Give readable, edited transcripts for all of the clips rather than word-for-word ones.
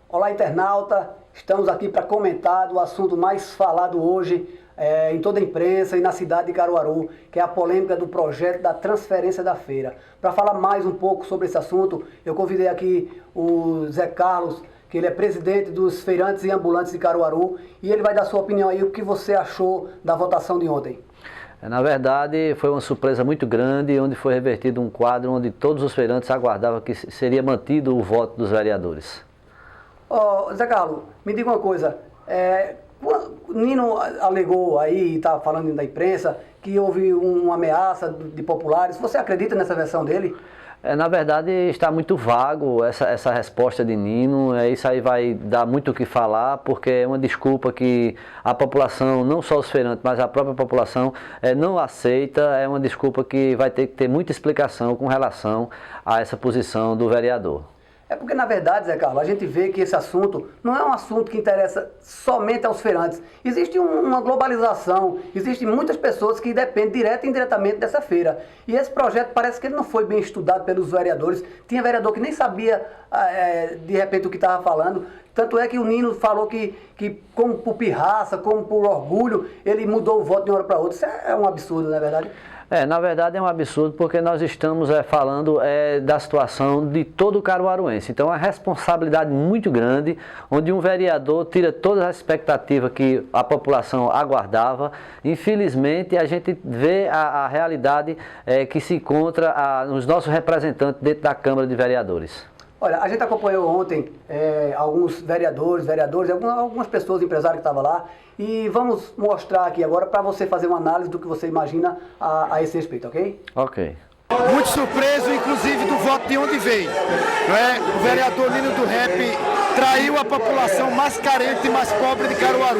Olá, internauta, estamos aqui para comentar do assunto mais falado hoje em toda a imprensa e na cidade de Caruaru, que é a polêmica do projeto da transferência da feira. Para falar mais um pouco sobre esse assunto, eu convidei aqui o Zé Carlos, que ele é presidente dos feirantes e ambulantes de Caruaru, e ele vai dar sua opinião aí, o que você achou da votação de ontem. Na verdade, foi uma surpresa muito grande, onde foi revertido um quadro onde todos os feirantes aguardavam que seria mantido o voto dos vereadores. Zé Carlos, me diga uma coisa, o Nino alegou aí, está falando da imprensa, que houve uma ameaça de populares. Você acredita nessa versão dele? Na verdade, está muito vago essa resposta de Nino. Isso aí vai dar muito o que falar, porque é uma desculpa que a população, não só os feirantes, mas a própria população não aceita. É uma desculpa que vai ter que ter muita explicação com relação a essa posição do vereador. É porque, na verdade, Zé Carlos, a gente vê que esse assunto não é um assunto que interessa somente aos feirantes. Existe uma globalização, existem muitas pessoas que dependem direta e indiretamente dessa feira. E esse projeto parece que ele não foi bem estudado pelos vereadores. Tinha vereador que nem sabia, de repente, o que estava falando. Tanto é que o Nino falou que como por pirraça, como por orgulho, ele mudou o voto de uma hora para outra. Isso é um absurdo, não é verdade? Na verdade é um absurdo, porque nós estamos falando da situação de todo o caruaruense. Então é uma responsabilidade muito grande, onde um vereador tira todas as expectativas que a população aguardava. Infelizmente a gente vê a realidade que se encontra nos nossos representantes dentro da Câmara de Vereadores. Olha, a gente acompanhou ontem alguns vereadores, algumas pessoas, empresários que estavam lá, e vamos mostrar aqui agora para você fazer uma análise do que você imagina a esse respeito, ok? Ok. Muito surpreso, inclusive, do voto de onde veio. Não é? O vereador Nino do Rap traiu a população mais carente e mais pobre de Caruaru.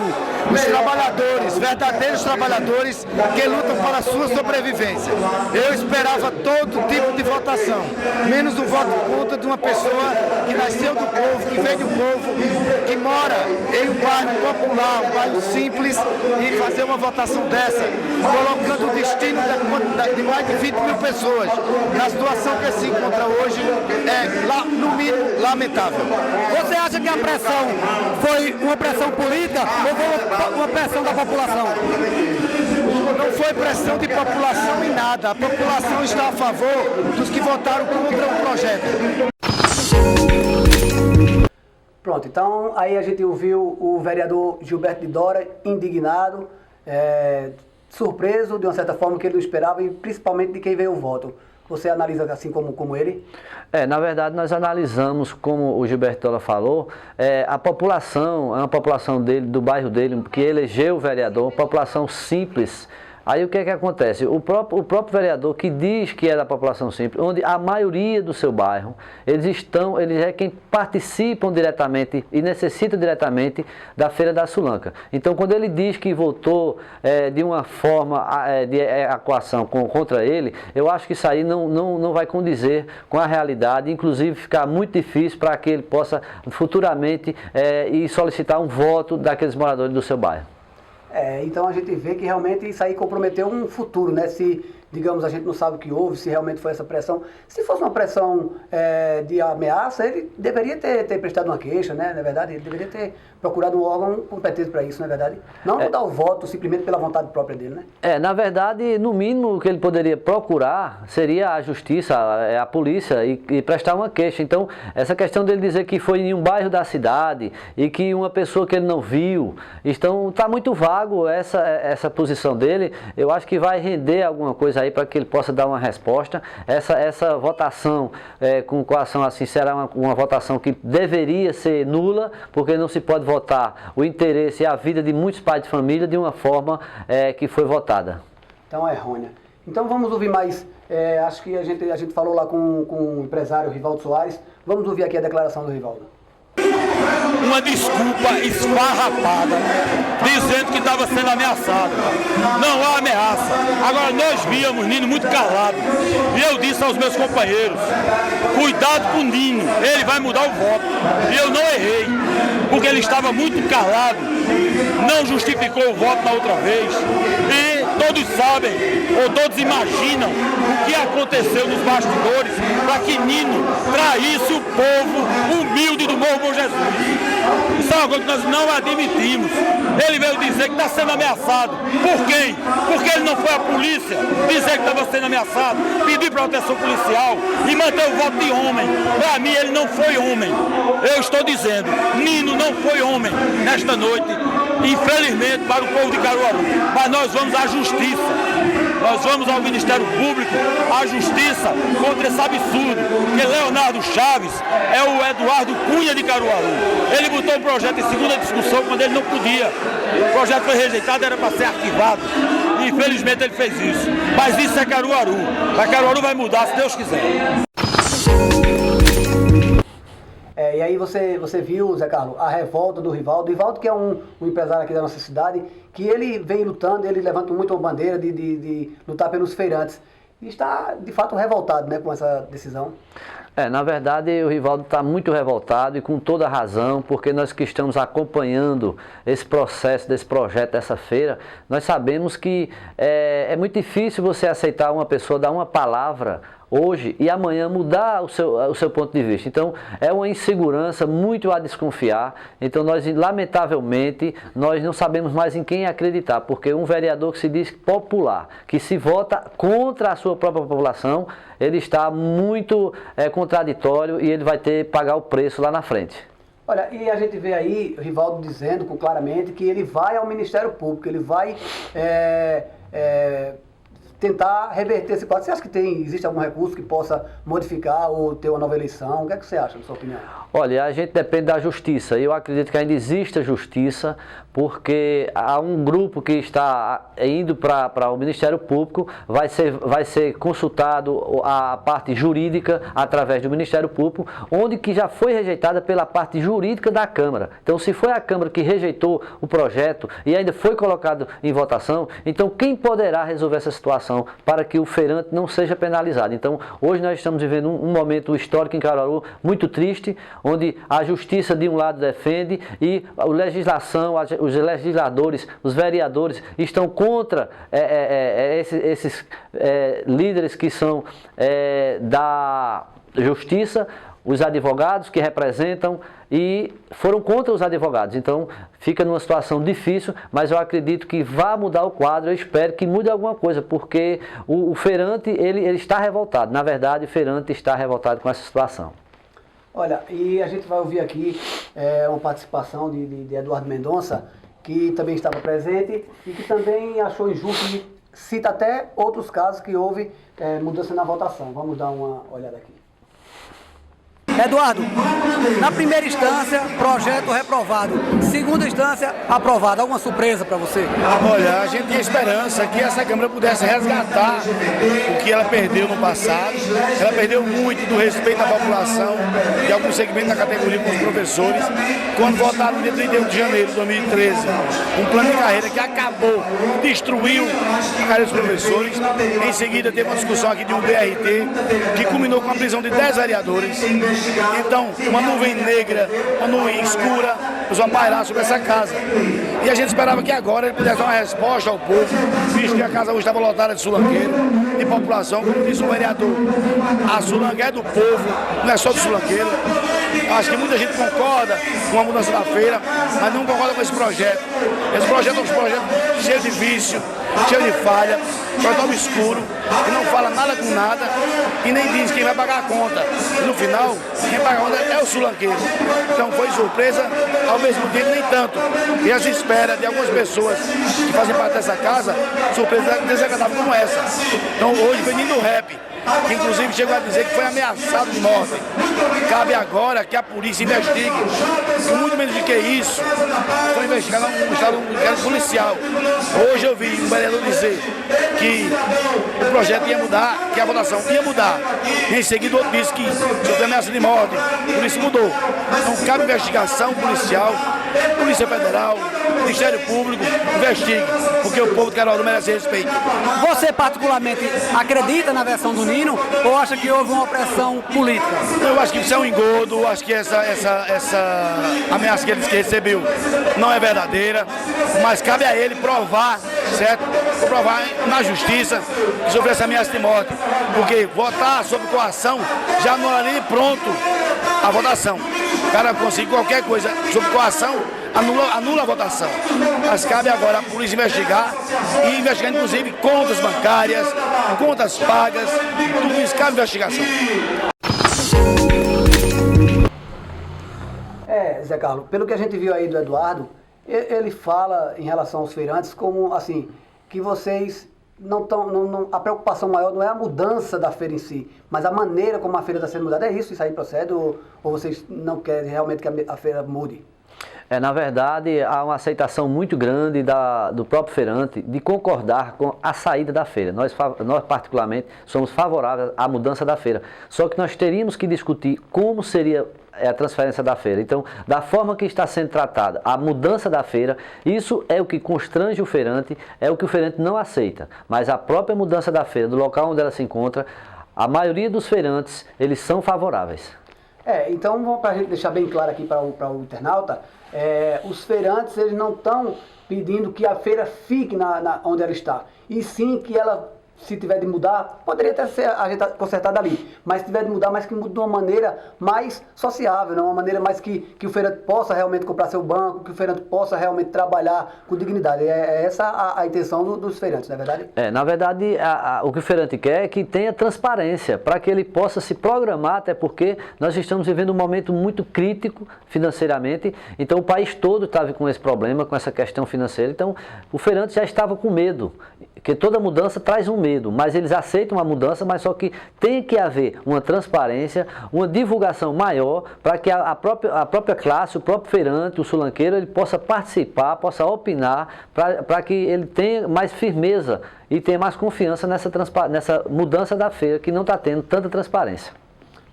Os trabalhadores, verdadeiros trabalhadores que lutam para a sua sobrevivência. Eu esperava todo tipo de votação, menos o voto contra de uma pessoa que nasceu do povo, que veio do povo, que mora em um bairro popular, um bairro simples, e fazer uma votação dessa, colocando o destino de mais de 20 mil pessoas na situação que se encontra hoje, no mínimo, lamentável. Você acha que a pressão foi uma pressão política ou foi uma pressão da população? Não foi pressão de população em nada. A população está a favor dos que votaram contra o projeto. Pronto, então aí a gente ouviu o vereador Gilberto de Dora indignado, surpreso de uma certa forma que ele não esperava, e principalmente de quem veio o voto. Você analisa assim como ele? Na verdade, nós analisamos, como o Gilberto Dora falou, a população, é uma população dele, do bairro dele, que elegeu o vereador, população simples. Aí o que é que acontece? O próprio vereador que diz que é da população simples, onde a maioria do seu bairro, eles é quem participam diretamente e necessitam diretamente da Feira da Sulanca. Então, quando ele diz que votou de uma forma de acuação contra ele, eu acho que isso aí não vai condizer com a realidade, inclusive ficar muito difícil para que ele possa futuramente ir solicitar um voto daqueles moradores do seu bairro. Então a gente vê que realmente isso aí comprometeu um futuro, né? Se, digamos, a gente não sabe o que houve, se realmente foi essa pressão. Se fosse uma pressão de ameaça, ele deveria ter prestado uma queixa, né? Na verdade, ele deveria ter procurado um órgão competente para isso, não é verdade? Não mudar o voto simplesmente pela vontade própria dele, né? Na verdade, no mínimo o que ele poderia procurar seria a justiça, a polícia e prestar uma queixa. Então, essa questão dele dizer que foi em um bairro da cidade e que uma pessoa que ele não viu, então está muito vago essa posição dele. Eu acho que vai render alguma coisa aí para que ele possa dar uma resposta. Essa votação com coação assim será uma votação que deveria ser nula, porque não se pode votar o interesse e a vida de muitos pais de família de uma forma que foi votada. Então é errônea. Então vamos ouvir mais, acho que a gente falou lá com o empresário Rivaldo Soares. Vamos ouvir aqui a declaração do Rivaldo. Uma desculpa esfarrapada, dizendo que estava sendo ameaçado. Não há ameaça. Agora nós víamos Nino muito calado. E eu disse aos meus companheiros, cuidado com o Nino, ele vai mudar o voto. E eu não errei, porque ele estava muito calado, não justificou o voto na outra vez. E Todos sabem, ou todos imaginam o que aconteceu nos bastidores para que Nino traísse o povo humilde do Morro Bom Jesus. Isso é uma coisa que nós não admitimos. Ele veio dizer que está sendo ameaçado. Por quem? Porque ele não foi à polícia dizer que estava sendo ameaçado, pedir proteção policial e manter o voto de homem. Para mim, ele não foi homem. Eu estou dizendo, Nino não foi homem nesta noite, infelizmente, para o povo de Caruaru. Mas nós vamos à justiça. Nós vamos ao Ministério Público, à justiça, contra esse absurdo, que Leonardo Chaves é o Eduardo Cunha de Caruaru. Ele botou um projeto em segunda discussão quando ele não podia. O projeto foi rejeitado, era para ser arquivado. E infelizmente ele fez isso. Mas isso é Caruaru. Mas Caruaru vai mudar, se Deus quiser. E aí você viu, Zé Carlos, a revolta do Rivaldo. Rivaldo, que é um empresário aqui da nossa cidade, que ele vem lutando, ele levanta muito a bandeira de lutar pelos feirantes. E está, de fato, revoltado, né, com essa decisão. Na verdade, o Rivaldo está muito revoltado e com toda razão, porque nós que estamos acompanhando esse processo, desse projeto, dessa feira, nós sabemos que é muito difícil você aceitar uma pessoa dar uma palavra hoje e amanhã mudar o seu ponto de vista. Então, é uma insegurança muito a desconfiar. Então, nós, lamentavelmente, nós não sabemos mais em quem acreditar, porque um vereador que se diz popular, que se vota contra a sua própria população, ele está muito contraditório e ele vai ter que pagar o preço lá na frente. Olha, e a gente vê aí o Rivaldo dizendo claramente que ele vai ao Ministério Público, ele vai tentar reverter esse quadro. Você acha que existe algum recurso que possa modificar ou ter uma nova eleição? O que é que você acha, na sua opinião? Olha, a gente depende da justiça. Eu acredito que ainda existe a justiça, porque há um grupo que está indo para o Ministério Público, vai ser consultado a parte jurídica através do Ministério Público, onde que já foi rejeitada pela parte jurídica da Câmara. Então, se foi a Câmara que rejeitou o projeto e ainda foi colocado em votação, então quem poderá resolver essa situação para que o feirante não seja penalizado? Então, hoje nós estamos vivendo um momento histórico em Caruaru muito triste, onde a justiça de um lado defende e a legislação, os legisladores, os vereadores estão contra esses líderes que são da justiça, os advogados que representam e foram contra os advogados. Então fica numa situação difícil, mas eu acredito que vai mudar o quadro. Eu espero que mude alguma coisa, porque o feirante ele está revoltado. Na verdade, o feirante está revoltado com essa situação. Olha, e a gente vai ouvir aqui uma participação de Eduardo Mendonça, que também estava presente e que também achou injusto e cita até outros casos que houve mudança na votação. Vamos dar uma olhada aqui. Eduardo, na primeira instância, projeto reprovado. Segunda instância, aprovado. Alguma surpresa para você? Olha, a gente tinha esperança que essa Câmara pudesse resgatar o que ela perdeu no passado. Ela perdeu muito do respeito à população, de algum segmento da categoria com os professores, quando votaram no dia 31 de janeiro de 2013. Um plano de carreira que acabou, destruiu a carreira dos professores. Em seguida, teve uma discussão aqui de um BRT, que culminou com a prisão de 10 vereadores. Então, uma nuvem negra, uma nuvem escura, nos vai pairar sobre essa casa. E a gente esperava que agora ele pudesse dar uma resposta ao povo, visto que a casa hoje estava lotada de sulanqueiro, de população, como disse o vereador. A sulanqueira é do povo, não é só do sulanqueiro. Acho que muita gente concorda com a mudança da feira, mas não concorda com esse projeto. Esse projeto é um projeto cheio de vício, cheio de falha, projeto obscuro, que não fala nada com nada e nem diz quem vai pagar a conta. E no final, quem paga a conta é o sulanqueiro. Então foi surpresa, ao mesmo tempo nem tanto. E a gente espera de algumas pessoas que fazem parte dessa casa, surpresa desagradável como essa. Então hoje vem Nino Rap, que inclusive chegou a dizer que foi ameaçado de morte. Cabe agora que a polícia investigue. E muito menos do que isso, foi investigado um estado policial. Hoje eu vi um vereador dizer que o projeto ia mudar, que a votação ia mudar. E em seguida outro disse que foi ameaça de morte. Por isso mudou. Então cabe investigação policial, Polícia Federal, Ministério Público, investigue, porque o povo de Caruaru merece respeito. Você particularmente acredita na versão do Nino ou acha que houve uma opressão política? Eu acho que isso é um engodo, acho que essa ameaça que ele recebeu não é verdadeira, mas cabe a ele provar certo? Comprovar na justiça que sofreu essa ameaça de morte, porque votar sob coação já não era nem pronto a votação. O cara conseguir qualquer coisa sob coação, anula a votação. Mas cabe agora a polícia investigar e investigar inclusive contas bancárias, contas pagas, tudo isso cabe investigação. Zé Carlos, pelo que a gente viu aí do Eduardo, ele fala em relação aos feirantes como assim, que vocês a preocupação maior não é a mudança da feira em si, mas a maneira como a feira está sendo mudada. É isso? Isso aí procede ou vocês não querem realmente que a feira mude? Na verdade, há uma aceitação muito grande do próprio feirante de concordar com a saída da feira. Nós particularmente, somos favoráveis à mudança da feira. Só que nós teríamos que discutir como seria a transferência da feira. Então, da forma que está sendo tratada a mudança da feira, isso é o que constrange o feirante, é o que o feirante não aceita. Mas a própria mudança da feira, do local onde ela se encontra, a maioria dos feirantes, eles são favoráveis. Então, para a gente deixar bem claro aqui para o internauta, os feirantes eles não estão pedindo que a feira fique onde ela está, e sim que ela, se tiver de mudar, poderia até ser consertada ali, mas se tiver de mudar, mas que mude de uma maneira mais sociável, uma maneira mais que o feirante possa realmente comprar seu banco, que o feirante possa realmente trabalhar com dignidade. É essa a intenção dos feirantes, não é verdade? Na verdade, o que o feirante quer é que tenha transparência, para que ele possa se programar, até porque nós estamos vivendo um momento muito crítico financeiramente, então o país todo estava com esse problema, com essa questão financeira, então o feirante já estava com medo, que toda mudança traz um medo, mas eles aceitam a mudança, mas só que tem que haver uma transparência, uma divulgação maior, para que a própria classe, o próprio feirante, o sulanqueiro, ele possa participar, possa opinar, para que ele tenha mais firmeza e tenha mais confiança nessa mudança da feira, que não está tendo tanta transparência.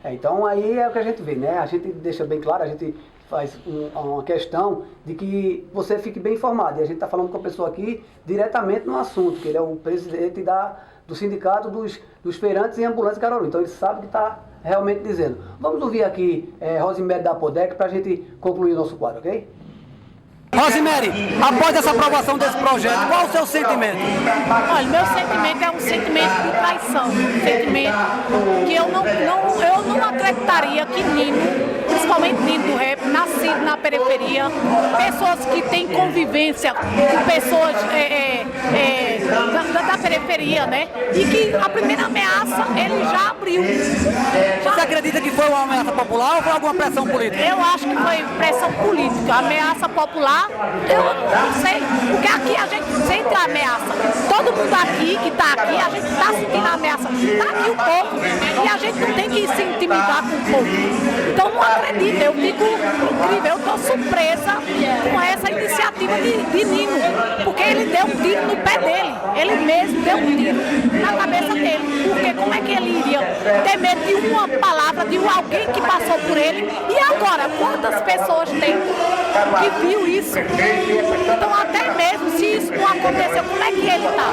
Então aí é o que a gente vê, né? A gente deixa bem claro, a gente faz uma questão de que você fique bem informado. E a gente está falando com a pessoa aqui diretamente no assunto, que ele é o presidente do sindicato dos feirantes e ambulantes de Caruaru. Então ele sabe o que está realmente dizendo. Vamos ouvir aqui Rosemary da Apodec para a gente concluir o nosso quadro, ok? Rosemary, após essa aprovação desse projeto, qual o seu sentimento? Olha, meu sentimento é um sentimento de traição, um sentimento que eu não acreditaria que Nino, principalmente Nino do Rap, nascido na periferia, pessoas que têm convivência com pessoas da periferia, né? E que a primeira ameaça ele já abriu. Você acredita que foi uma ameaça popular ou foi alguma pressão política? Eu acho que foi pressão política, ameaça popular. Eu não sei, porque aqui a gente sente a ameaça. Todo mundo aqui que está aqui, a gente está sentindo a ameaça. Está aqui o povo e a gente não tem que se intimidar com o povo. Então não acredito, eu fico incrível, eu estou surpresa com essa iniciativa de Nino, porque ele deu um tiro no pé dele, ele mesmo deu um tiro na cabeça dele. Porque como é que ele iria ter medo de uma palavra, de alguém que passou por ele? E agora, quantas pessoas tem que viu isso? Então até mesmo se isso não aconteceu, como é que ele está?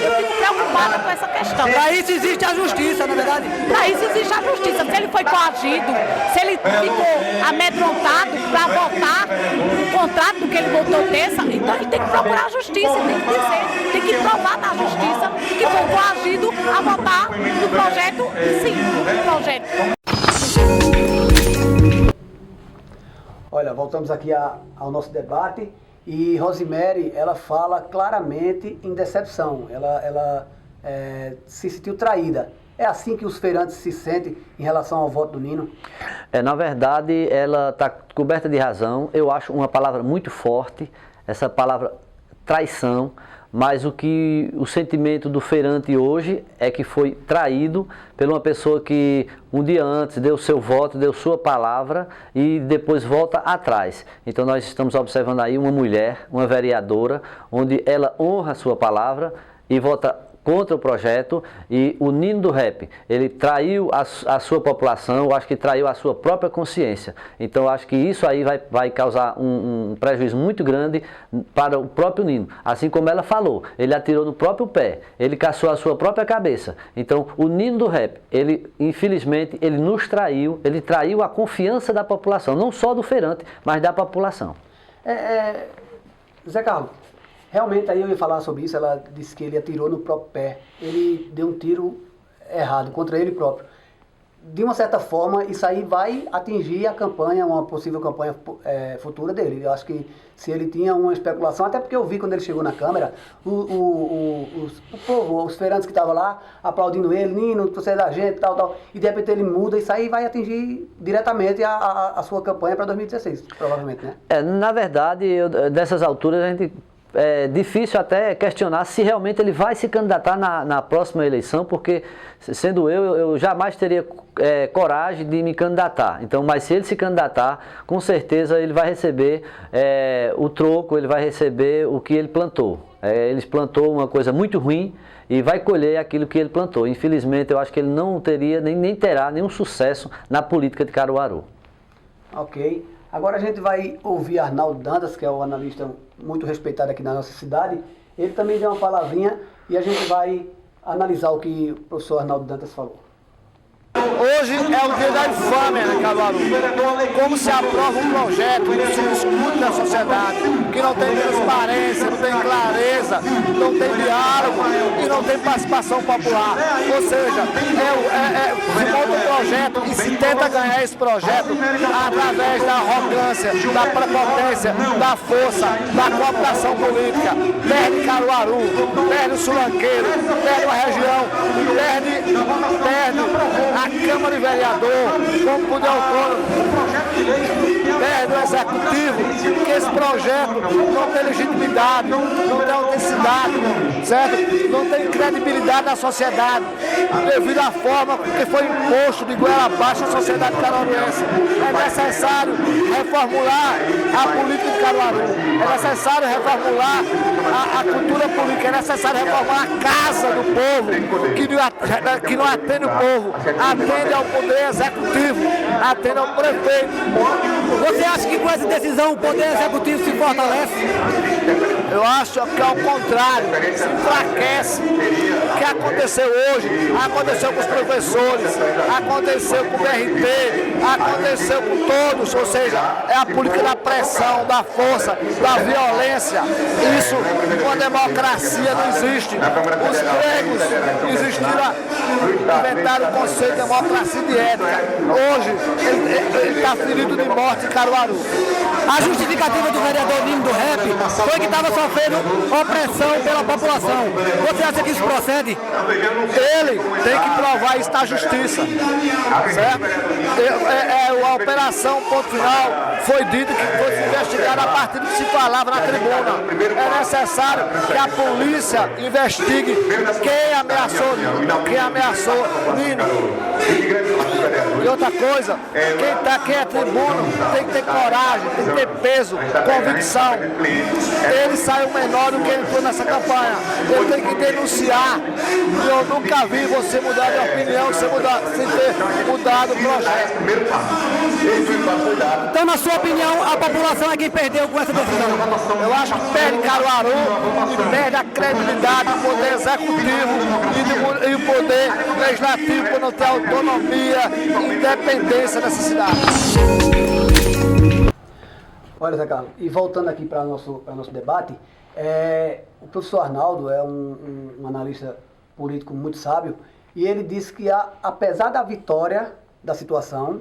Eu fico preocupada com essa questão. Para isso existe a justiça, na verdade? Para isso existe a justiça. Se ele foi coagido, se ele ficou amedrontado para votar o contrato do que ele votou terça, então ele tem que procurar a justiça, tem que dizer, tem que provar na justiça que foi coagido a votar no projeto, sim, no projeto. Olha, voltamos aqui ao nosso debate e Rosemary, ela fala claramente em decepção, ela se sentiu traída. É assim que os feirantes se sentem em relação ao voto do Nino? Na verdade, ela está coberta de razão. Eu acho uma palavra muito forte, essa palavra traição, mas o sentimento do feirante hoje é que foi traído por uma pessoa que um dia antes deu seu voto, deu sua palavra e depois volta atrás. Então nós estamos observando aí uma mulher, uma vereadora, onde ela honra a sua palavra e vota contra o projeto, e o Nino do Rap, ele traiu a sua população, eu acho que traiu a sua própria consciência. Então eu acho que isso aí vai causar um prejuízo muito grande para o próprio Nino. Assim como ela falou, ele atirou no próprio pé, ele caçou a sua própria cabeça. Então o Nino do Rap, ele infelizmente, ele nos traiu, ele traiu a confiança da população, não só do feirante, mas da população. Zé Carlos, Realmente, aí eu ia falar sobre isso, ela disse que ele atirou no próprio pé. Ele deu um tiro errado contra ele próprio. De uma certa forma, isso aí vai atingir a campanha, uma possível campanha futura dele. Eu acho que se ele tinha uma especulação, até porque eu vi quando ele chegou na Câmara, o povo, os feirantes que estavam lá, aplaudindo ele, Nino, você é da gente, tal, e de repente ele muda, isso aí vai atingir diretamente a sua campanha para 2016, provavelmente, né? Na verdade, dessas alturas a gente... É difícil até questionar se realmente ele vai se candidatar na próxima eleição, porque, sendo eu jamais teria coragem de me candidatar. Então, mas se ele se candidatar, com certeza ele vai receber o troco, ele vai receber o que ele plantou. Ele plantou uma coisa muito ruim e vai colher aquilo que ele plantou. Infelizmente, eu acho que ele não teria, nem terá nenhum sucesso na política de Caruaru. Ok. Agora a gente vai ouvir Arnaldo Dantas, que é um analista muito respeitado aqui na nossa cidade. Ele também deu uma palavrinha e a gente vai analisar o que o professor Arnaldo Dantas falou. Hoje é o dia da infâmia em Caruaru. Como se aprova um projeto que se discute na sociedade, que não tem transparência, não tem clareza, não tem diálogo e não tem participação popular. Ou seja, se monta um projeto e se tenta ganhar esse projeto através da arrogância, da prepotência, da força, da cooptação política. Perde Caruaru, perde o Sulanqueiro, perde a região, perde a Câmara de Vereador, como poder autônomo, perde o Executivo, porque esse projeto não tem legitimidade, não tem autenticidade, certo? Não tem credibilidade na sociedade, devido à forma que foi imposto de goela abaixo à sociedade caruaruense. É necessário reformular a política de Caruaru, é necessário reformular a cultura política, é necessário reformular a casa do povo, que não atende o povo, atende ao poder executivo, atende ao prefeito. Você acha que com essa decisão o poder executivo se fortalece? Eu acho que ao contrário, se enfraquece. O que aconteceu hoje, aconteceu com os professores, aconteceu com o BRT, aconteceu com todos, ou seja, é a política da pressão, da força, da violência. Isso, com a democracia, não existe. Os gregos inventaram o conceito de democracia de ética. Hoje, ele está ferido de morte em Caruaru. A justificativa do vereador Nino do Rep foi que estava sofrendo opressão pela população. Você acha que isso procede? Ele tem que provar isso na justiça, certo? A operação Ponto Final foi dito que foi investigada a partir do que se falava na tribuna. É necessário que a polícia investigue quem ameaçou Nino. E outra coisa, quem é tribuno tem que ter coragem, tem que ter peso, convicção. Ele saiu menor do que ele foi nessa campanha. Ele tem que denunciar. E eu nunca vi você mudar de opinião sem ter mudado o projeto. Então, na sua opinião, a população é quem perdeu com essa decisão? Eu acho que perde Caruaru e perde a credibilidade do poder executivo e o poder legislativo por não ter autonomia e independência dessa cidade. Olha, Zé Carlos, e voltando aqui para nosso debate, o professor Arnaldo é um analista político muito sábio, e ele disse que apesar da vitória da situação,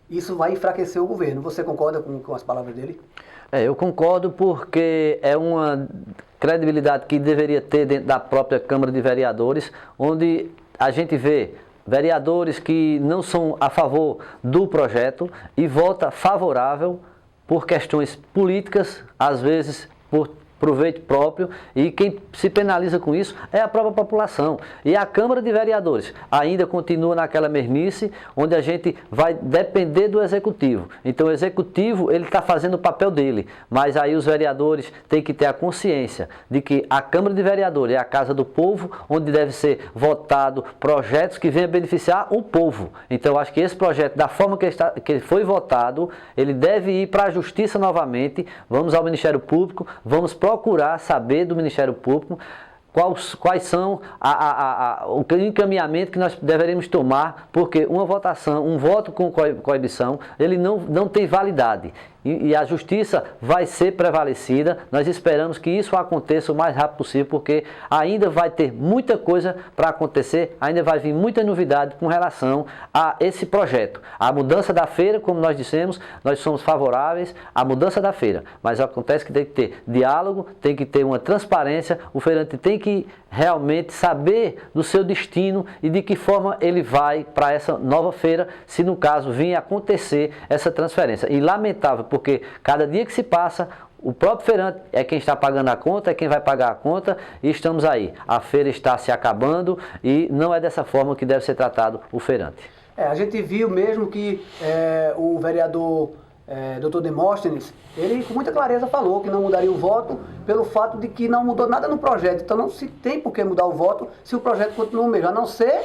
isso vai enfraquecer o governo. Você concorda com as palavras dele? Eu concordo, porque é uma credibilidade que deveria ter dentro da própria Câmara de Vereadores, onde a gente vê vereadores que não são a favor do projeto e vota favorável por questões políticas, às vezes por proveito próprio, e quem se penaliza com isso é a própria população. E a Câmara de Vereadores ainda continua naquela mesmice, onde a gente vai depender do Executivo. Então o Executivo, ele está fazendo o papel dele, mas aí os vereadores têm que ter a consciência de que a Câmara de Vereadores é a casa do povo, onde deve ser votado projetos que venham beneficiar o povo. Então eu acho que esse projeto, da forma que ele foi votado, ele deve ir para a Justiça novamente. Vamos ao Ministério Público, vamos procurar saber do Ministério Público quais são o encaminhamento que nós deveremos tomar, porque uma votação, um voto com coibição, ele não tem validade. E a justiça vai ser prevalecida. Nós esperamos que isso aconteça o mais rápido possível, porque ainda vai ter muita coisa para acontecer, ainda vai vir muita novidade com relação a esse projeto. A mudança da feira, como nós dissemos, nós somos favoráveis à mudança da feira, mas acontece que tem que ter diálogo, tem que ter uma transparência, o feirante tem que realmente saber do seu destino e de que forma ele vai para essa nova feira, se no caso vir acontecer essa transferência. E lamentável, porque cada dia que se passa, o próprio feirante é quem está pagando a conta, é quem vai pagar a conta, e estamos aí. A feira está se acabando e não é dessa forma que deve ser tratado o feirante. A gente viu mesmo que o vereador Dr. Demóstenes, ele com muita clareza falou que não mudaria o voto pelo fato de que não mudou nada no projeto. Então não se tem por que mudar o voto se o projeto continua o mesmo, a não ser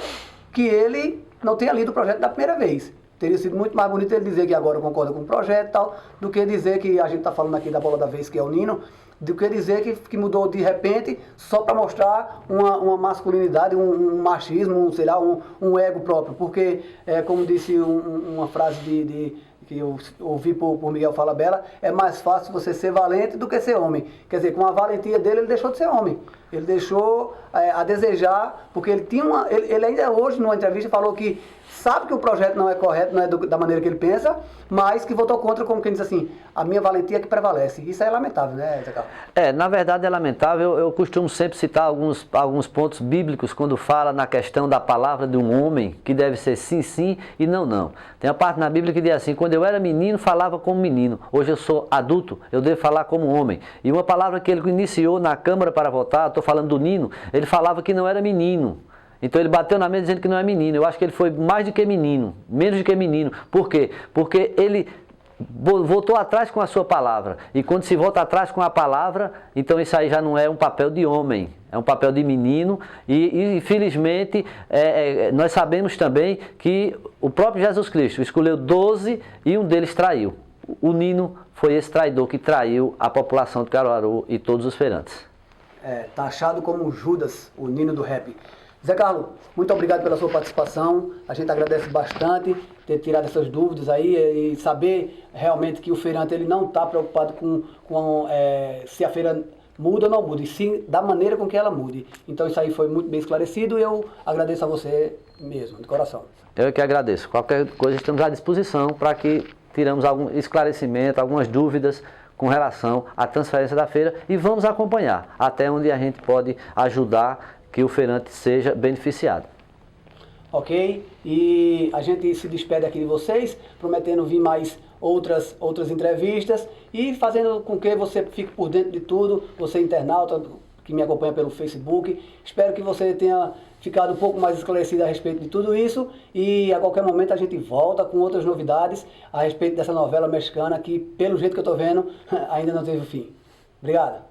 que ele não tenha lido o projeto da primeira vez. Teria sido muito mais bonito ele dizer que agora concorda com o projeto e tal, do que dizer que a gente está falando aqui da bola da vez, que é o Nino, do que dizer que mudou de repente só para mostrar uma masculinidade, um machismo, sei lá, um ego próprio. Porque, como disse uma frase que eu ouvi por Miguel Falabella, é mais fácil você ser valente do que ser homem. Quer dizer, com a valentia dele, ele deixou de ser homem. Ele deixou a desejar, porque ele tinha ele ainda hoje, numa entrevista, falou que sabe que o projeto não é correto, não é da maneira que ele pensa, mas que votou contra, como quem diz assim, a minha valentia que prevalece. Isso é lamentável, né, Zé Carlos? Na verdade é lamentável. Eu costumo sempre citar alguns pontos bíblicos quando fala na questão da palavra de um homem, que deve ser sim, sim e não, não. Tem a parte na Bíblia que diz assim, quando eu era menino, falava como menino. Hoje eu sou adulto, eu devo falar como homem. E uma palavra que ele iniciou na Câmara para votar, estou falando do Nino, ele falava que não era menino. Então ele bateu na mesa dizendo que não é menino. Eu acho que ele foi mais do que menino, menos do que menino. Por quê? Porque ele voltou atrás com a sua palavra. E quando se volta atrás com a palavra, então isso aí já não é um papel de homem, é um papel de menino. E infelizmente, nós sabemos também que o próprio Jesus Cristo escolheu 12 e um deles traiu. O Nino foi esse traidor que traiu a população de Caruaru e todos os feirantes. Taxado como Judas, o Nino do rap. Zé Carlos, muito obrigado pela sua participação. A gente agradece bastante ter tirado essas dúvidas aí e saber realmente que o feirante ele não está preocupado com se a feira muda ou não muda, e sim da maneira com que ela mude. Então isso aí foi muito bem esclarecido e eu agradeço a você mesmo, de coração. Eu que agradeço. Qualquer coisa estamos à disposição para que tiramos algum esclarecimento, algumas dúvidas com relação à transferência da feira e vamos acompanhar até onde a gente pode ajudar que o feirante seja beneficiado. Ok? E a gente se despede aqui de vocês, prometendo vir mais outras entrevistas e fazendo com que você fique por dentro de tudo, você internauta que me acompanha pelo Facebook. Espero que você tenha ficado um pouco mais esclarecido a respeito de tudo isso e a qualquer momento a gente volta com outras novidades a respeito dessa novela mexicana que, pelo jeito que eu estou vendo, ainda não teve fim. Obrigado.